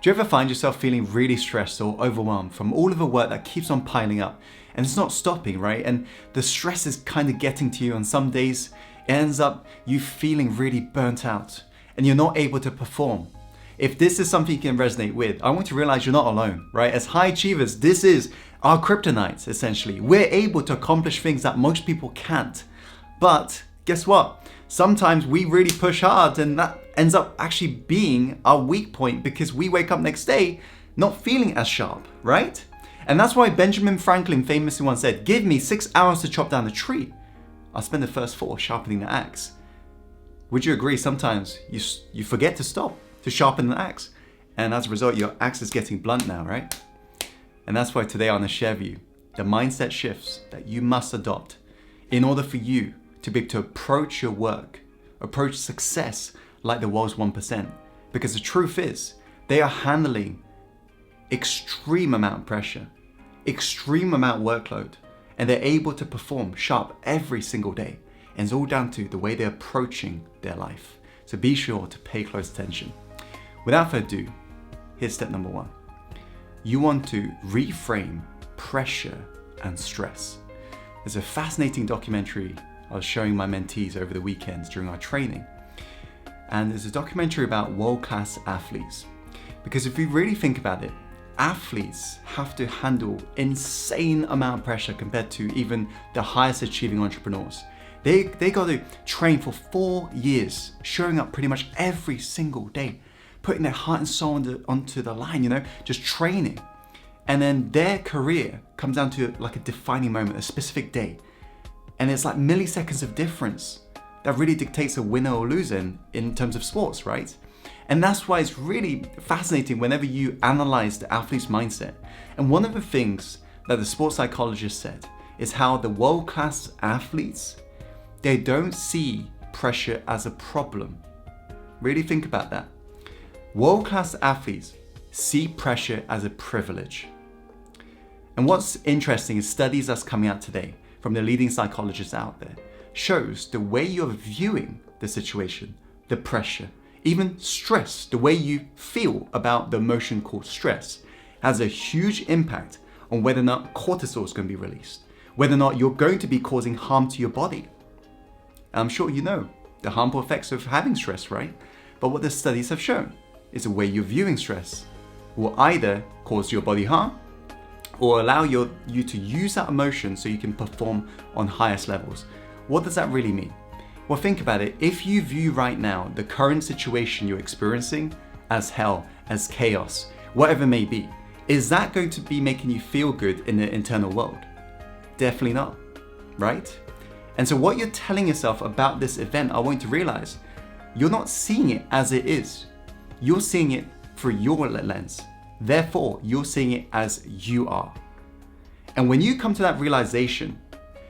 Do you ever find yourself feeling really stressed or overwhelmed from all of the work that keeps on piling up and it's not stopping, right? And the stress is kind of getting to you. On some days, it ends up you feeling really burnt out and you're not able to perform. If this is something you can resonate with, I want you to realize you're not alone, right? As high achievers, this is our kryptonite, essentially. We're able to accomplish things that most people can't. But guess what? Sometimes we really push hard and that ends up actually being our weak point because we wake up next day not feeling as sharp, right? And that's why Benjamin Franklin famously once said, "Give me 6 hours to chop down a tree. I'll spend the first 4 sharpening the axe." Would you agree sometimes you forget to stop to sharpen the axe? And as a result, your axe is getting blunt now, right? And that's why today I want to share with you the mindset shifts that you must adopt in order for you to be able to approach your work, approach success like the world's 1%. Because the truth is, they are handling extreme amount of pressure, extreme amount of workload, and they're able to perform sharp every single day. And it's all down to the way they're approaching their life. So be sure to pay close attention. Without further ado, here's step number 1. You want to reframe pressure and stress. There's a fascinating documentary I was showing my mentees over the weekends during our training. And there's a documentary about world-class athletes. Because if you really think about it, athletes have to handle insane amount of pressure compared to even the highest achieving entrepreneurs. They got to train for 4 years, showing up pretty much every single day, putting their heart and soul onto the line, just training. And then their career comes down to like a defining moment, a specific day. And it's like milliseconds of difference that really dictates a winner or loser in terms of sports, right? And that's why it's really fascinating whenever you analyze the athlete's mindset. And one of the things that the sports psychologist said is how the world-class athletes, they don't see pressure as a problem. Really think about that. World-class athletes see pressure as a privilege. And what's interesting is studies that's coming out today from the leading psychologists out there shows the way you're viewing the situation, the pressure, even stress, the way you feel about the emotion called stress has a huge impact on whether or not cortisol is going to be released, whether or not you're going to be causing harm to your body. And I'm sure you know the harmful effects of having stress, right? But what the studies have shown is the way you're viewing stress will either cause your body harm or allow you to use that emotion so you can perform on highest levels. What does that really mean? Well, think about it. If you view right now the current situation you're experiencing as hell, as chaos, whatever it may be, is that going to be making you feel good in the internal world? Definitely not, right? And so what you're telling yourself about this event, I want you to realize, you're not seeing it as it is. You're seeing it through your lens. Therefore, you're seeing it as you are. And when you come to that realization,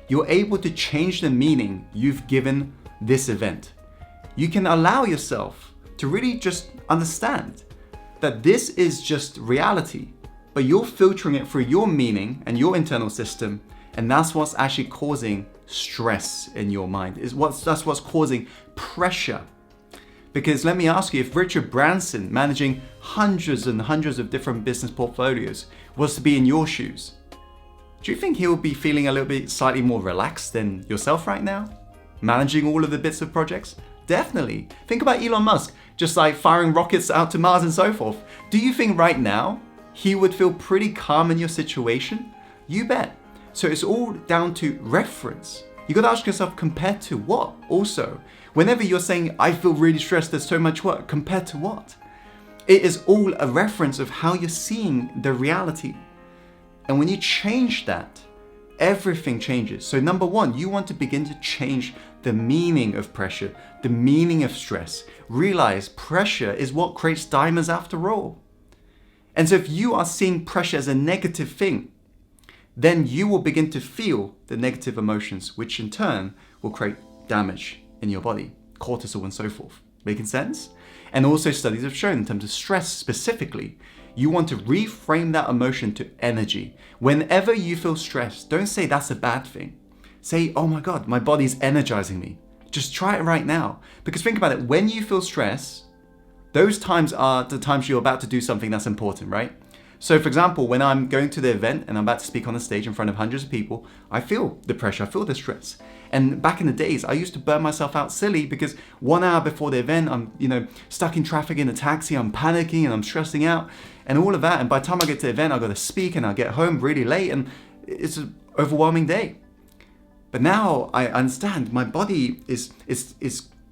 you're able to change the meaning you've given this event. You can allow yourself to really just understand that this is just reality, but you're filtering it through your meaning and your internal system, and that's what's actually causing stress in your mind. That's what's causing pressure. Because let me ask you, if Richard Branson, managing hundreds and hundreds of different business portfolios, was to be in your shoes, do you think he would be feeling a little bit slightly more relaxed than yourself right now? Managing all of the bits of projects? Definitely. Think about Elon Musk, just like firing rockets out to Mars and so forth. Do you think right now he would feel pretty calm in your situation? You bet. So it's all down to reference. You got to ask yourself, compared to what? Also, whenever you're saying, I feel really stressed, there's so much work, compared to what? It is all a reference of how you're seeing the reality. And when you change that, everything changes. So number 1, you want to begin to change the meaning of pressure, the meaning of stress. Realize pressure is what creates diamonds after all. And so if you are seeing pressure as a negative thing, then you will begin to feel the negative emotions, which in turn will create damage in your body, cortisol and so forth. Making sense? And also studies have shown in terms of stress specifically, you want to reframe that emotion to energy. Whenever you feel stressed, don't say that's a bad thing. Say, oh my God, my body's energizing me. Just try it right now. Because think about it, when you feel stress, Those times are the times you're about to do something that's important, right? So for example, when I'm going to the event and I'm about to speak on the stage in front of hundreds of people, I feel the pressure, I feel the stress. And back in the days, I used to burn myself out silly because 1 hour before the event, I'm, stuck in traffic in a taxi, I'm panicking and I'm stressing out and all of that. And by the time I get to the event, I've got to speak and I get home really late and it's an overwhelming day. But now I understand my body is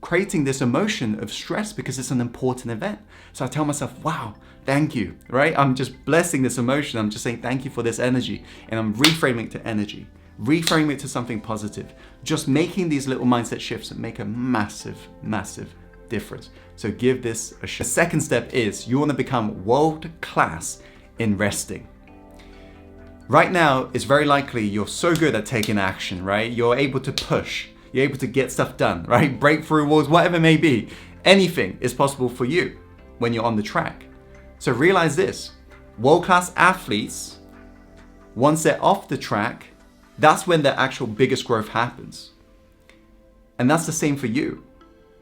creating this emotion of stress because it's an important event. So I tell myself, wow, thank you, right? I'm just blessing this emotion. I'm just saying thank you for this energy. And I'm reframing it to energy, reframing it to something positive. Just making these little mindset shifts that make a massive, massive difference. So give this a shot. The second step is you want to become world class in resting. Right now, it's very likely you're so good at taking action, right? You're able to push. You're able to get stuff done, right? Break through walls, whatever it may be. Anything is possible for you when you're on the track. So realize this, world-class athletes, once they're off the track, that's when the actual biggest growth happens. And that's the same for you.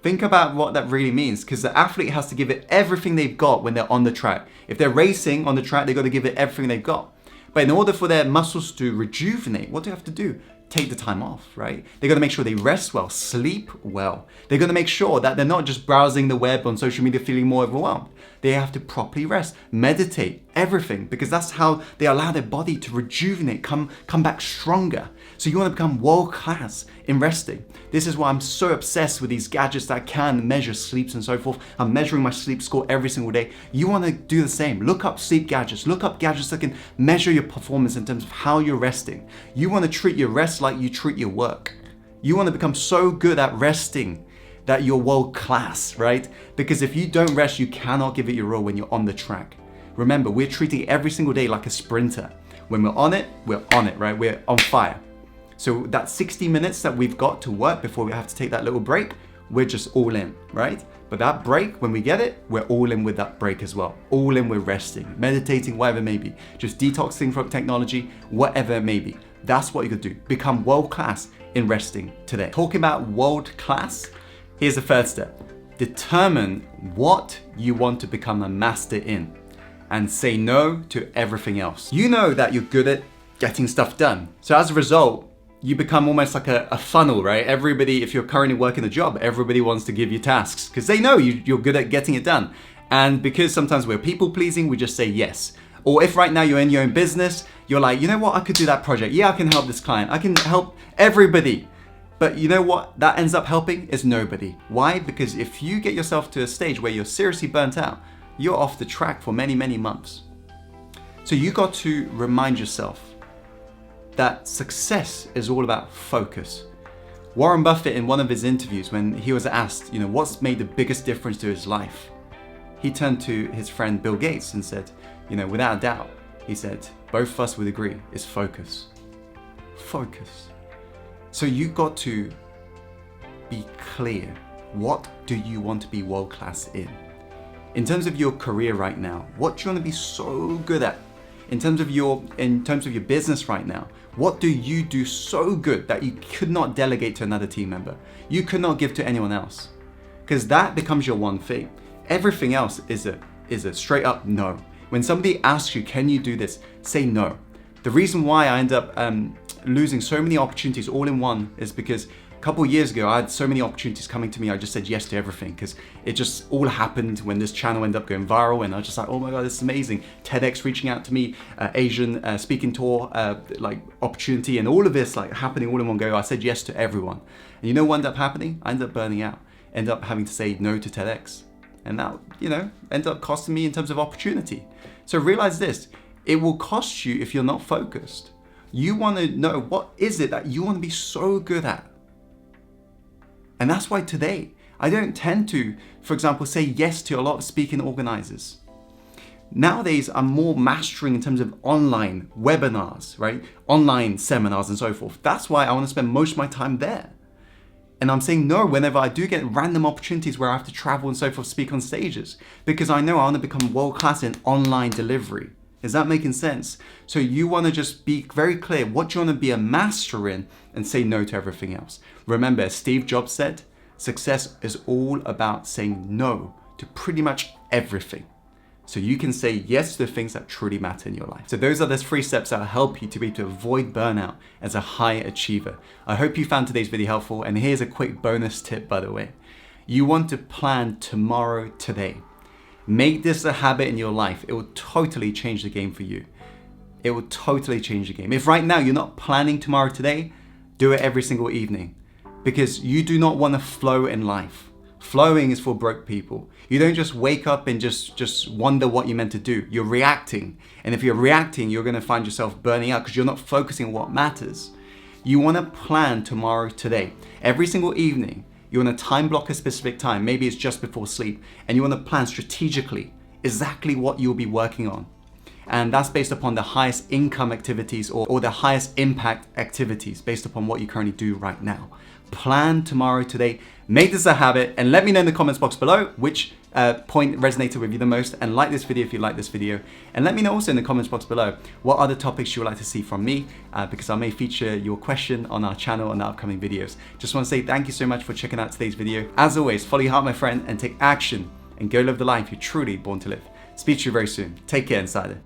Think about what that really means, because the athlete has to give it everything they've got when they're on the track. If they're racing on the track, they've got to give it everything they've got. But in order for their muscles to rejuvenate, what do they have to do? Take the time off, right? They're gonna make sure they rest well, sleep well. They're gonna make sure that they're not just browsing the web on social media feeling more overwhelmed. They have to properly rest, meditate, everything, because that's how they allow their body to rejuvenate, come back stronger. So you wanna become world class in resting. This is why I'm so obsessed with these gadgets that can measure sleeps and so forth. I'm measuring my sleep score every single day. You wanna do the same. Look up sleep gadgets. Look up gadgets that can measure your performance in terms of how you're resting. You wanna treat your rest like you treat your work. You wanna become so good at resting that you're world class, right? Because if you don't rest, you cannot give it your all when you're on the track. Remember, we're treating every single day like a sprinter. When we're on it, right? We're on fire. So that 60 minutes that we've got to work before we have to take that little break, we're just all in, right? But that break, when we get it, we're all in with that break as well. All in with resting, meditating, whatever it may be. Just detoxing from technology, whatever it may be. That's what you could do. Become world class in resting today. Talking about world class, here's the third step. Determine what you want to become a master in and say no to everything else. You know that you're good at getting stuff done. So as a result, you become almost like a funnel, right? Everybody, if you're currently working a job, everybody wants to give you tasks because they know you're good at getting it done. And because sometimes we're people pleasing, we just say yes. Or if right now you're in your own business, you're like, you know what, I could do that project. Yeah, I can help this client. I can help everybody. But you know what that ends up helping is nobody. Why? Because if you get yourself to a stage where you're seriously burnt out, you're off the track for many, many months. So you got to remind yourself that success is all about focus. Warren Buffett, in one of his interviews, when he was asked, what's made the biggest difference to his life, he turned to his friend Bill Gates and said, without a doubt, he said, both of us would agree, is focus. Focus. So you got to be clear. What do you want to be world class in? In terms of your career right now, what do you want to be so good at? In terms of your business right now, what do you do so good that you could not delegate to another team member? You could not give to anyone else, because that becomes your one thing. Everything else is a straight up no. When somebody asks you, can you do this? Say no. The reason why I end up losing so many opportunities all in one is because a couple of years ago, I had so many opportunities coming to me. I just said yes to everything because it just all happened when this channel ended up going viral. And I was just like, oh my God, this is amazing. TEDx reaching out to me, Asian speaking tour, opportunity, and all of this happening all in one go. I said yes to everyone. And you know what ended up happening? I ended up burning out. Ended up having to say no to TEDx. And that, ended up costing me in terms of opportunity. So realize this, it will cost you if you're not focused. You want to know what is it that you want to be so good at. And that's why today, I don't tend to, for example, say yes to a lot of speaking organizers. Nowadays, I'm more mastering in terms of online webinars, right? Online seminars and so forth. That's why I want to spend most of my time there. And I'm saying no whenever I do get random opportunities where I have to travel and so forth, speak on stages, because I know I want to become world class in online delivery. Is that making sense? So you want to just be very clear what you want to be a master in and say no to everything else. Remember, as Steve Jobs said, success is all about saying no to pretty much everything. So you can say yes to the things that truly matter in your life. So those are the 3 steps that will help you to be able to avoid burnout as a high achiever. I hope you found today's video helpful, and here's a quick bonus tip, by the way. You want to plan tomorrow today. Make this a habit in your life. It will totally change the game for you. It will totally change the game. If right now you're not planning tomorrow today, do it every single evening, because you do not want to flow in life. Flowing is for broke people. You don't just wake up and just wonder what you're meant to do. You're reacting. And if you're reacting, you're going to find yourself burning out because you're not focusing on what matters. You want to plan tomorrow today. Every single evening, you want to time block a specific time. Maybe it's just before sleep. And you want to plan strategically exactly what you'll be working on. And that's based upon the highest income activities or the highest impact activities based upon what you currently do right now. Plan tomorrow today. Make this a habit, and let me know in the comments box below which point resonated with you the most, and like this video if you like this video, and let me know also in the comments box below what other topics you would like to see from me, because I may feature your question on our channel in the upcoming videos. Just want to say thank you so much for checking out today's video. As always, follow your heart, my friend, and take action and go live the life you're truly born to live. Speak to you very soon. Take care, Insider.